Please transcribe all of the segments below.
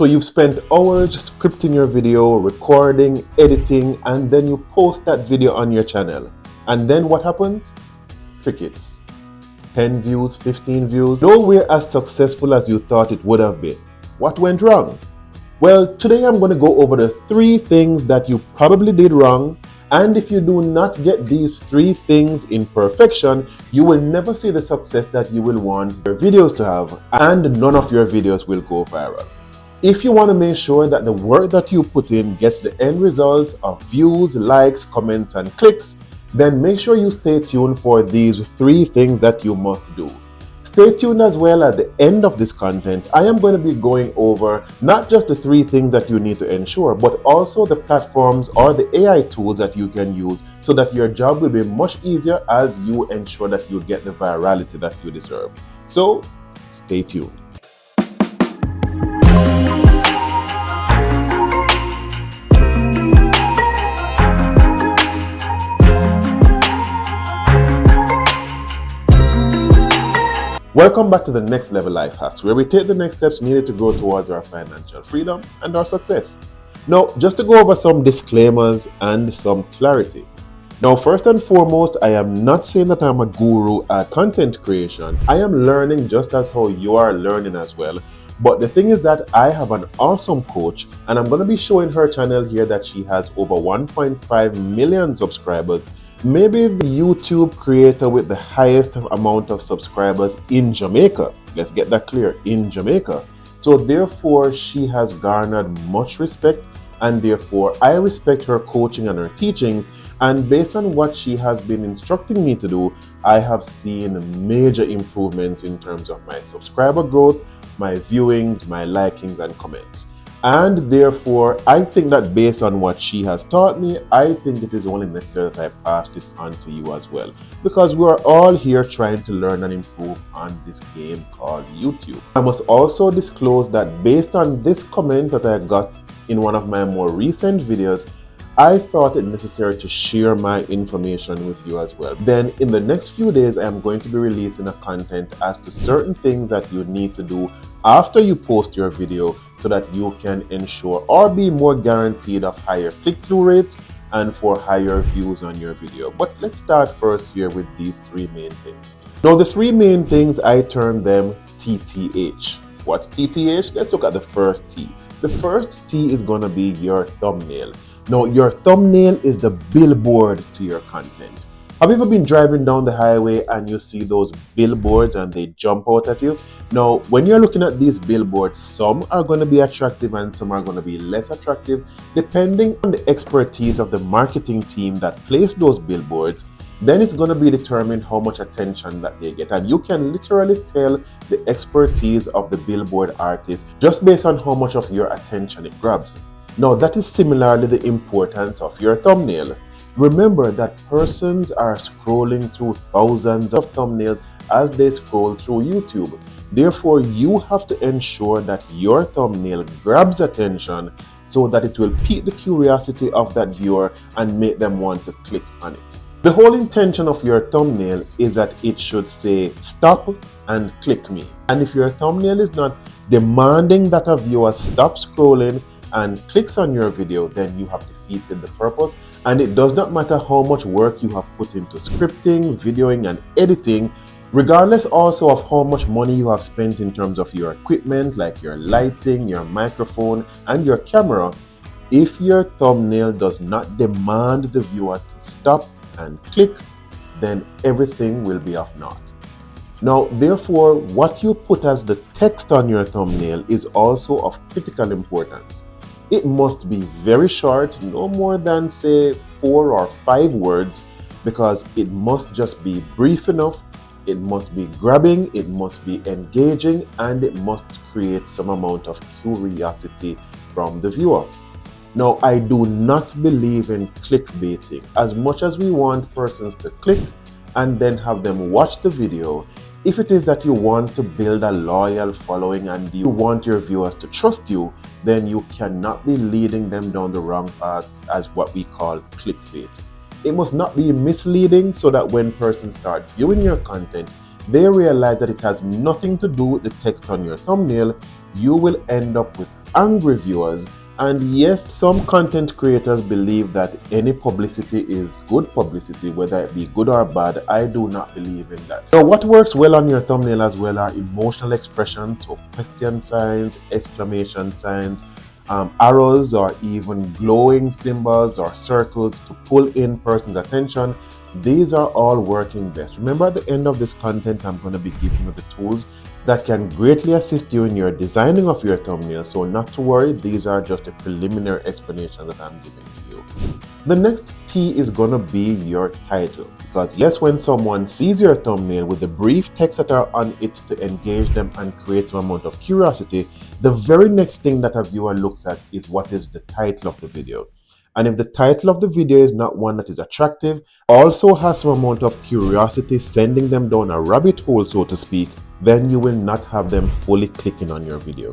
So you've spent hours scripting your video, recording, editing, and then you post that video on your channel. And then what happens? Crickets. 10 views, 15 views, nowhere as successful as you thought it would have been. What went wrong? Well, today I'm going to go over the 3 things that you probably did wrong, and if you do not get these 3 things in perfection, you will never see the success that you will want your videos to have, and none of your videos will go viral. If you want to make sure that the work that you put in gets the end results of views, likes, comments, and clicks, then make sure you stay tuned for these 3 things that you must do. Stay tuned as well. At the end of this content, I am going to be going over not just the 3 things that you need to ensure, but also the platforms or the AI tools that you can use so that your job will be much easier as you ensure that you get the virality that you deserve. So stay tuned. Welcome back to the Next Level Life Hacks, where we take the next steps needed to grow towards our financial freedom and our success. Now, just to go over some disclaimers and some clarity. Now, first and foremost, I am not saying that I'm a guru at content creation. I am learning just as how you are learning as well. But the thing is that I have an awesome coach, and I'm going to be showing her channel here that she has over 1.5 million subscribers. Maybe the YouTube creator with the highest amount of subscribers in Jamaica. Let's get that clear, in Jamaica. So therefore, she has garnered much respect, and therefore I respect her coaching and her teachings. And based on what she has been instructing me to do, I have seen major improvements in terms of my subscriber growth, my viewings, my likings, and comments. And therefore, I think that based on what she has taught me, I think it is only necessary that I pass this on to you as well. Because we are all here trying to learn and improve on this game called YouTube. I must also disclose that based on this comment that I got in one of my more recent videos, I thought it necessary to share my information with you as well. Then in the next few days, I am going to be releasing a content as to certain things that you need to do after you post your video so that you can ensure or be more guaranteed of higher click-through rates and for higher views on your video. But let's start first here with these 3 main things. Now, the 3 main things, I term them TTH. What's TTH? Let's look at the first T. The first T is going to be your thumbnail. Now, your thumbnail is the billboard to your content. Have you ever been driving down the highway and you see those billboards and they jump out at you? Now, when you're looking at these billboards, some are going to be attractive and some are going to be less attractive, depending on the expertise of the marketing team that placed those billboards. Then it's going to be determined how much attention that they get. And you can literally tell the expertise of the billboard artist just based on how much of your attention it grabs. Now, that is similarly the importance of your thumbnail. Remember that persons are scrolling through thousands of thumbnails as they scroll through YouTube. Therefore, you have to ensure that your thumbnail grabs attention so that it will pique the curiosity of that viewer and make them want to click on it. The whole intention of your thumbnail is that it should say stop and click me. And if your thumbnail is not demanding that a viewer stop scrolling and clicks on your video, then you have defeated the purpose. And it does not matter how much work you have put into scripting, videoing, and editing, regardless also of how much money you have spent in terms of your equipment, like your lighting, your microphone, and your camera. If your thumbnail does not demand the viewer to stop and click, then everything will be of naught. Now, therefore, what you put as the text on your thumbnail is also of critical importance. It must be very short, no more than say 4 or 5 words, because it must just be brief enough, it must be grabbing, it must be engaging, and it must create some amount of curiosity from the viewer. Now, I do not believe in clickbaiting. As much as we want persons to click and then have them watch the video, if it is that you want to build a loyal following and you want your viewers to trust you, then you cannot be leading them down the wrong path as what we call clickbait. It must not be misleading so that when persons start viewing your content, they realize that it has nothing to do with the text on your thumbnail. You will end up with angry viewers. And yes, some content creators believe that any publicity is good publicity, whether it be good or bad. I do not believe in that. Now, what works well on your thumbnail as well are emotional expressions, so question signs, exclamation signs, arrows, or even glowing symbols or circles to pull in person's attention. These are all working best. Remember, at the end of this content, I'm going to be giving you the tools that can greatly assist you in your designing of your thumbnail. So not to worry, these are just a preliminary explanation that I'm giving to you. The next T is going to be your title. Because yes, when someone sees your thumbnail with the brief text that are on it to engage them and create some amount of curiosity, the very next thing that a viewer looks at is what is the title of the video. And if the title of the video is not one that is attractive, also has some amount of curiosity sending them down a rabbit hole, so to speak, then you will not have them fully clicking on your video.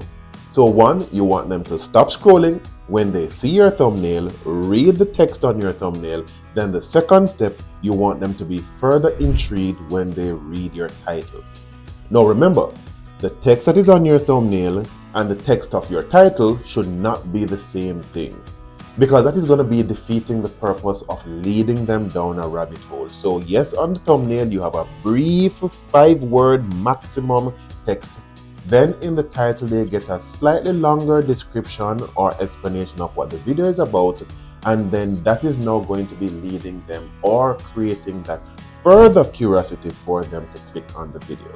So one, you want them to stop scrolling when they see your thumbnail, read the text on your thumbnail. Then the second step, you want them to be further intrigued when they read your title. Now remember, the text that is on your thumbnail and the text of your title should not be the same thing, because that is going to be defeating the purpose of leading them down a rabbit hole. So yes, on the thumbnail you have a brief 5-word maximum text. Then in the title they get a slightly longer description or explanation of what the video is about, and then that is now going to be leading them or creating that further curiosity for them to click on the video.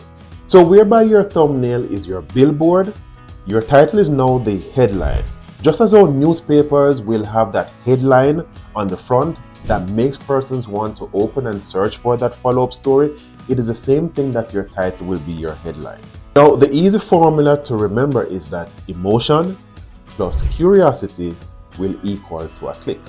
So whereby your thumbnail is your billboard, your title is now the headline. Just as our newspapers will have that headline on the front that makes persons want to open and search for that follow-up story, it is the same thing that your title will be your headline. Now, the easy formula to remember is that emotion plus curiosity will equal to a click.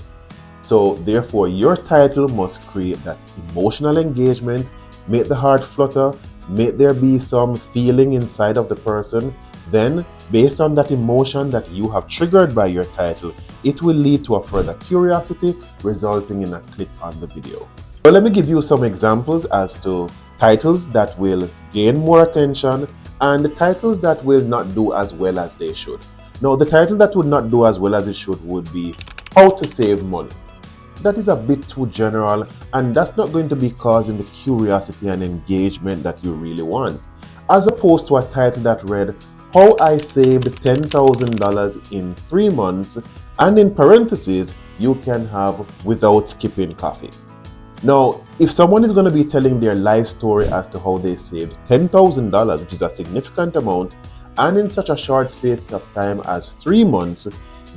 So therefore, your title must create that emotional engagement, make the heart flutter, make there be some feeling inside of the person. Then, based on that emotion that you have triggered by your title, it will lead to a further curiosity, resulting in a click on the video. So let me give you some examples as to titles that will gain more attention and the titles that will not do as well as they should. Now, the title that would not do as well as it should would be How to Save Money. That is a bit too general, and that's not going to be causing the curiosity and engagement that you really want. As opposed to a title that read, How I Saved $10,000 in 3 months, and in parentheses, you can have Without Skipping Coffee. Now, if someone is going to be telling their life story as to how they saved $10,000, which is a significant amount, and in such a short space of time as 3 months,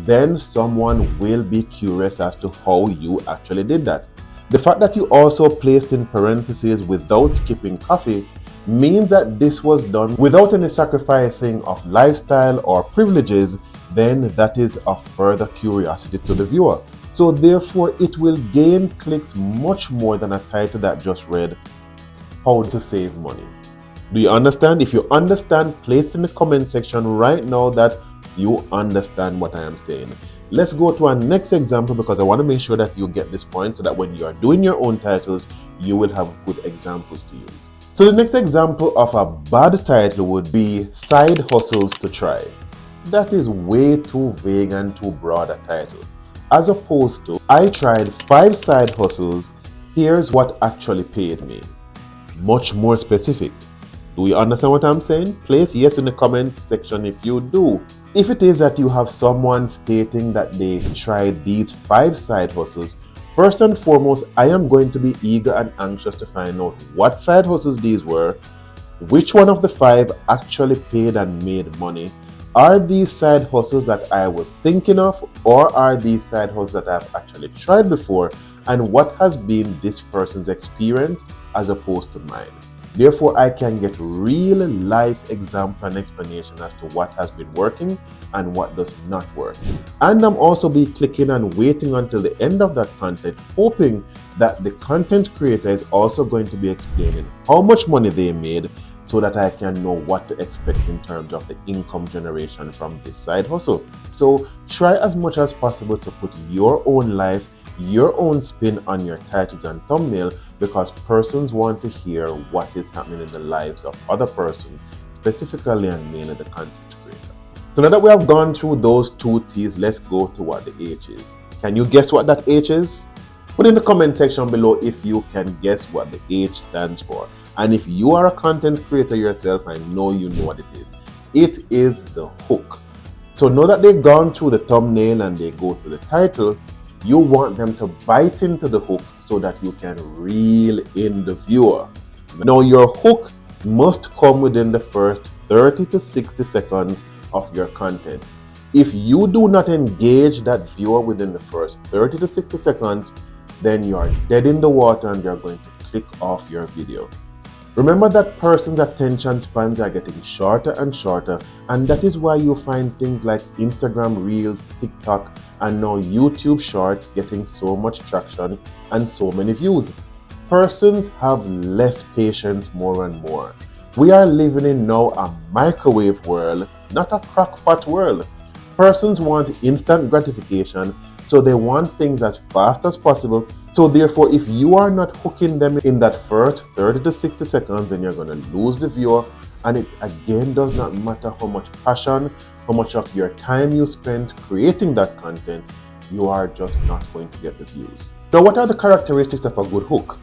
then someone will be curious as to how you actually did that. The fact that you also placed in parentheses Without Skipping Coffee means that this was done without any sacrificing of lifestyle or privileges, then that is of further curiosity to the viewer. So therefore, it will gain clicks much more than a title that just read, How to Save Money. Do you understand? If you understand, place in the comment section right now that you understand what I am saying. Let's go to our next example, because I want to make sure that you get this point so that when you are doing your own titles, you will have good examples to use. So the next example of a bad title would be Side Hustles to Try. That is way too vague and too broad a title. As opposed to, I tried 5 side hustles, here's what actually paid me. Much more specific. Do you understand what I'm saying? Place yes in the comment section if you do. If it is that you have someone stating that they tried these 5 side hustles, first and foremost, I am going to be eager and anxious to find out what side hustles these were, which one of the 5 actually paid and made money. Are these side hustles that I was thinking of, or are these side hustles that I've actually tried before, and what has been this person's experience as opposed to mine? Therefore, I can get real life example and explanation as to what has been working and what does not work. And I'm also be clicking and waiting until the end of that content, hoping that the content creator is also going to be explaining how much money they made, so that I can know what to expect in terms of the income generation from this side hustle. So try as much as possible to put your own life, your own spin on your titles and thumbnail, because persons want to hear what is happening in the lives of other persons, specifically and mainly the content creator. So now that we have gone through those two T's, let's go to what the H is. Can you guess what that H is? Put in the comment section below if you can guess what the H stands for. And if you are a content creator yourself, I know you know what it is. It is the hook. So now that they've gone through the thumbnail and they go to the title, you want them to bite into the hook so that you can reel in the viewer. Now your hook must come within the first 30 to 60 seconds of your content. If you do not engage that viewer within the first 30 to 60 seconds, then you are dead in the water and you're going to click off your video. Remember that person's attention spans are getting shorter and shorter, and that is why you find things like Instagram Reels, TikTok, and now YouTube Shorts getting so much traction and so many views. Persons have less patience more and more. We are living in now a microwave world, not a crockpot world. Persons want instant gratification, so they want things as fast as possible. So therefore, if you are not hooking them in that first 30 to 60 seconds, then you're going to lose the viewer. And it again does not matter how much passion, how much of your time you spent creating that content, you are just not going to get the views. Now, what are the characteristics of a good hook?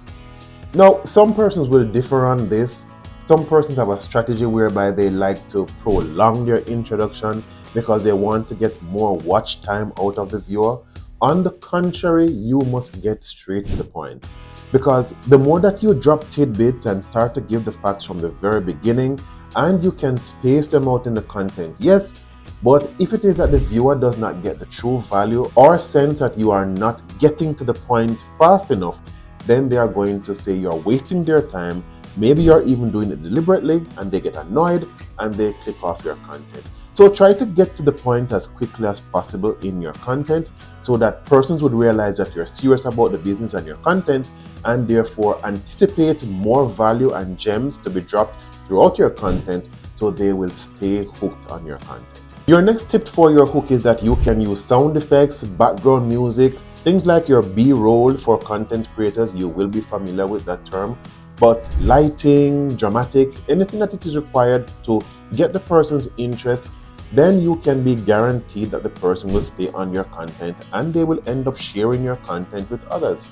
Now, some persons will differ on this. Some persons have a strategy whereby they like to prolong their introduction because they want to get more watch time out of the viewer. On the contrary, you must get straight to the point, because the more that you drop tidbits and start to give the facts from the very beginning, and you can space them out in the content, yes, but if it is that the viewer does not get the true value or sense that you are not getting to the point fast enough, then they are going to say you're wasting their time. Maybe you're even doing it deliberately, and they get annoyed and they click off your content. So try to get to the point as quickly as possible in your content so that persons would realize that you're serious about the business and your content, and therefore anticipate more value and gems to be dropped throughout your content so they will stay hooked on your content. Your next tip for your hook is that you can use sound effects, background music, things like your B-roll. For content creators, you will be familiar with that term. But lighting, dramatics, anything that it is required to get the person's interest, then you can be guaranteed that the person will stay on your content and they will end up sharing your content with others.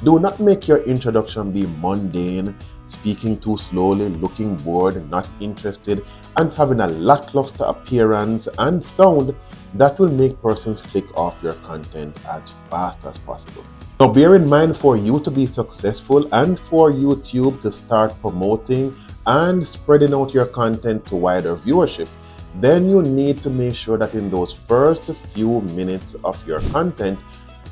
Do not make your introduction be mundane, speaking too slowly, looking bored, not interested, and having a lackluster appearance and sound that will make persons click off your content as fast as possible. Now, bear in mind, for you to be successful and for YouTube to start promoting and spreading out your content to wider viewership, then you need to make sure that in those first few minutes of your content,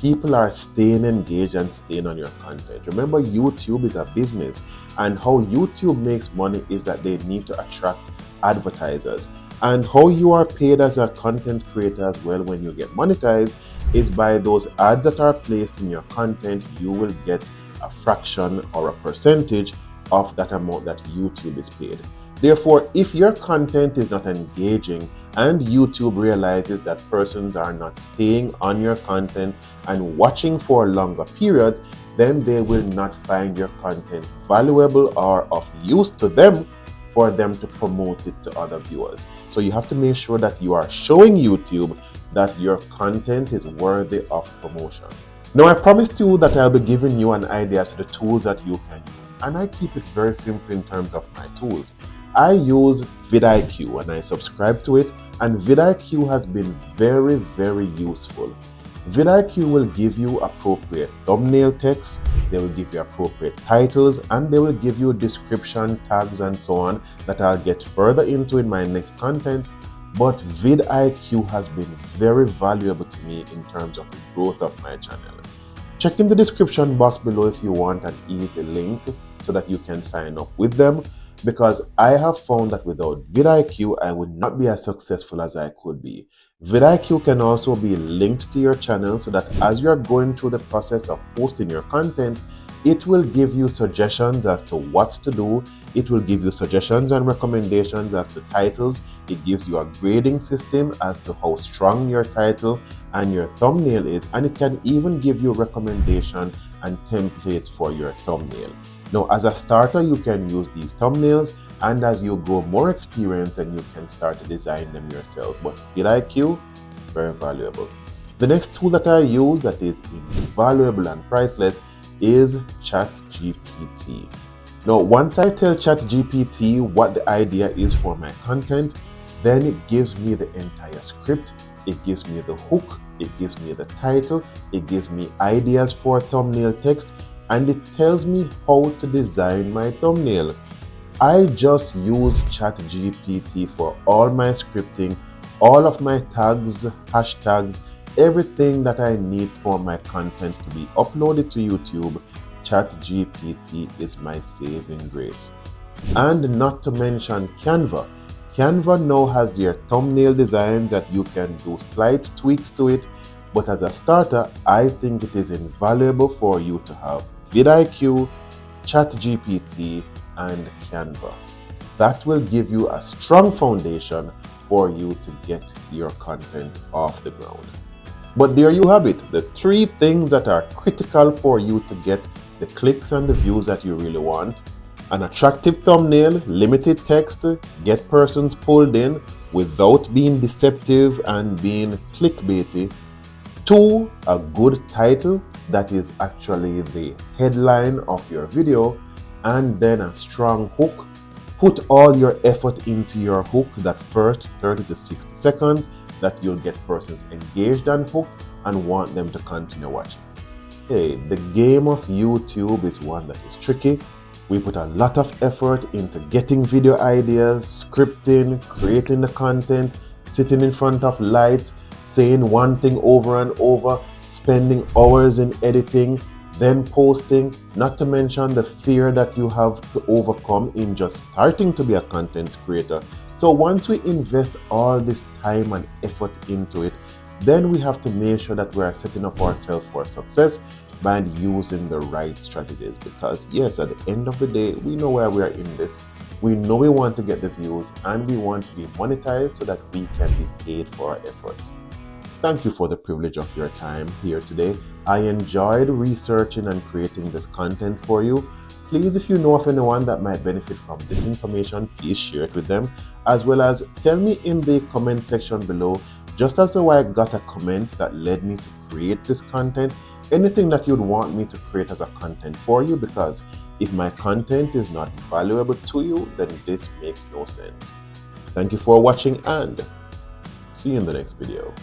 people are staying engaged and staying on your content. Remember, YouTube is a business, and how YouTube makes money is that they need to attract advertisers. And how you are paid as a content creator as well when you get monetized is by those ads that are placed in your content. You will get a fraction or a percentage of that amount that YouTube is paid. Therefore, if your content is not engaging and YouTube realizes that persons are not staying on your content and watching for longer periods, then they will not find your content valuable or of use to them for them to promote it to other viewers. So you have to make sure that you are showing YouTube that your content is worthy of promotion. Now, I promised you that I'll be giving you an idea to the tools that you can use, and I keep it very simple in terms of my tools. I use vidIQ and I subscribe to it, and vidIQ has been very, very useful. vidIQ will give you appropriate thumbnail text, they will give you appropriate titles, and they will give you description, tags, and so on that I'll get further into in my next content. But vidIQ has been very valuable to me in terms of the growth of my channel. Check in the description box below if you want an easy link so that you can sign up with them, because I have found that without vidIQ, I would not be as successful as I could be. vidIQ can also be linked to your channel so that as you are going through the process of posting your content, it will give you suggestions as to what to do. It will give you suggestions and recommendations as to titles. It gives you a grading system as to how strong your title and your thumbnail is, and it can even give you recommendations and templates for your thumbnail. Now, as a starter, you can use these thumbnails, and as you grow more experience and you can start to design them yourself. But vidIQ, very valuable. The next tool that I use that is invaluable and priceless is ChatGPT. Now, once I tell ChatGPT what the idea is for my content, then it gives me the entire script, it gives me the hook, it gives me the title, it gives me ideas for thumbnail text, and it tells me how to design my thumbnail. I just use ChatGPT for all my scripting, all of my tags, hashtags, everything that I need for my content to be uploaded to YouTube. ChatGPT is my saving grace. And not to mention Canva. Canva now has their thumbnail designs that you can do slight tweaks to it, but as a starter, I think it is invaluable for you to have vidIQ, ChatGPT, and Canva. That will give you a strong foundation for you to get your content off the ground. But there you have it, the 3 things that are critical for you to get the clicks and the views that you really want. An attractive thumbnail, limited text, get persons pulled in without being deceptive and being clickbaity. 2, a good title that is actually the headline of your video, and then a strong hook. Put all your effort into your hook, that first 30 to 60 seconds, that you'll get persons engaged and hooked and want them to continue watching. Hey, the game of YouTube is one that is tricky. We put a lot of effort into getting video ideas, scripting, creating the content, sitting in front of lights, saying one thing over and over, spending hours in editing, then posting, not to mention the fear that you have to overcome in just starting to be a content creator. So once we invest all this time and effort into it, then we have to make sure that we are setting up ourselves for success by using the right strategies. Because yes, at the end of the day, we know why we are in this. We know we want to get the views and we want to be monetized so that we can be paid for our efforts. Thank you for the privilege of your time here today. I enjoyed researching and creating this content for you. Please, if you know of anyone that might benefit from this information, please share it with them, as well as tell me in the comment section below, just as though I got a comment that led me to create this content, anything that you'd want me to create as a content for you, because if my content is not valuable to you, then this makes no sense. Thank you for watching and see you in the next video.